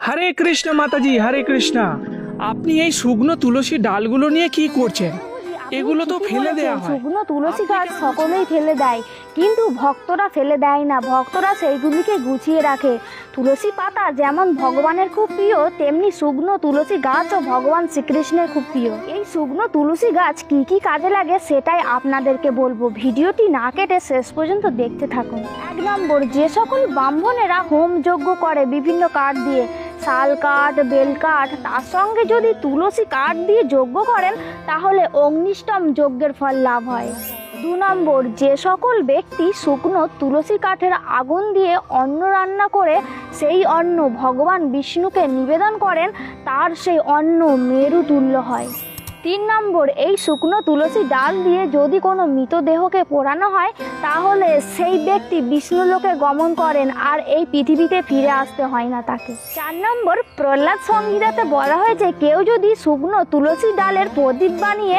হরে কৃষ্ণ মাতাজি, হরে কৃষ্ণ। আপনি এই শুকনো তুলসী ডালগুলো নিয়ে কি করছেন? এগুলো তো ফেলে দেওয়া হয়। শুকনো তুলসী গাছ সকলেই ফেলে দেয়, কিন্তু ভক্তরা ফেলে দেয় না, ভক্তরা সেইগুলিকে গুছিয়ে রাখে। তুলসী পাতা যেমন ভগবানের খুব প্রিয়, তেমনি শুকনো তুলসী গাছও ভগবান শ্রীকৃষ্ণের খুব প্রিয়। এই শুকনো তুলসী গাছ কি কি কাজে লাগে সেটাই আপনাদেরকে বলবো, ভিডিওটি না কেটে শেষ পর্যন্ত দেখতে থাকুন। 1 নম্বর, যে সকল ব্রাহ্মণেরা হোম যজ্ঞ করে বিভিন্ন কাঠ দিয়ে, শাল কাঠ, বেল কাঠ, তার সঙ্গে যদি তুলসী কাঠ দিয়ে যজ্ঞ করেন তাহলে অগ্নিষ্টম যজ্ঞের ফল লাভ হয়। 2 নম্বর, যে সকল ব্যক্তি শুকনো তুলসী কাঠের আগুন দিয়ে অন্ন রান্না করে সেই অন্ন ভগবান বিষ্ণুকে নিবেদন করেন, তার সেই অন্ন মেরুতুল্য হয়। 3 নম্বর, এই শুকনো তুলসী ডাল দিয়ে যদি কোনো মৃতদেহকে পোড়ানো হয় তাহলে সেই ব্যক্তি বিষ্ণুলোকে গমন করেন আর এই পৃথিবীতে ফিরে আসতে হয় না তাকে। 4 নম্বর, প্রহ্লাদ সংহিতাতে বলা হয়েছে কেউ যদি শুকনো তুলসী ডালের প্রদীপ বানিয়ে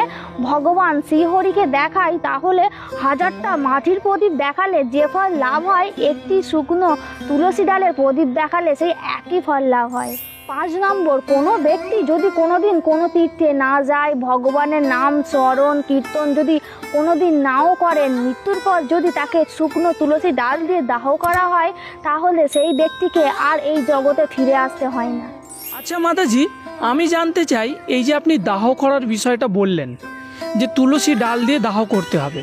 ভগবান শ্রীহরিকে দেখায় তাহলে 1000টা মাটির প্রদীপ দেখালে যে ফল লাভ হয়, একটি শুকনো তুলসী ডালের প্রদীপ দেখালে সেই একই ফল লাভ হয়। 5 নম্বর, কোনো ব্যক্তি যদি কোনোদিন কোনো তীর্থে না যায়, ভগবানের নাম স্মরণ কীর্তন যদি কোনোদিন নাও করেন, মৃত্যুর পর যদি তাকে শুকনো তুলসী ডাল দিয়ে দাহ করা হয় তাহলে সেই ব্যক্তিকে আর এই জগতে ফিরে আসতে হয় না। আচ্ছা মাতাজি, আমি জানতে চাই, এই যে আপনি দাহ করার বিষয়টা বললেন যে তুলসী ডাল দিয়ে দাহ করতে হবে,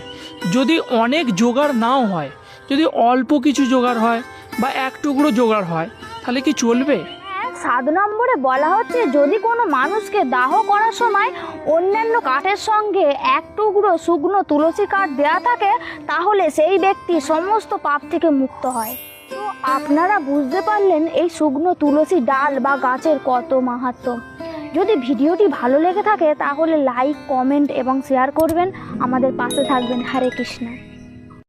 যদি অনেক জোগাড় নাও হয়, যদি অল্প কিছু জোগাড় হয় বা এক টুকরো জোগাড় হয়, তাহলে কি চলবে? 7 নম্বরে বলা হচ্ছে যদি কোনো মানুষকে দাহ করার সময় অন্যান্য কাঠের সঙ্গে এক টুকরো শুকনো তুলসী কাঠ দেয়া থাকে তাহলে সেই ব্যক্তি সমস্ত পাপ থেকে মুক্ত হয়। তো আপনারা বুঝতে পারলেন এই শুকনো তুলসী ডাল বা গাছের কত মাহাত্ম্য। যদি ভিডিওটি ভালো লেগে থাকে তাহলে লাইক, কমেন্ট এবং শেয়ার করবেন, আমাদের পাশে থাকবেন। হরে কৃষ্ণ।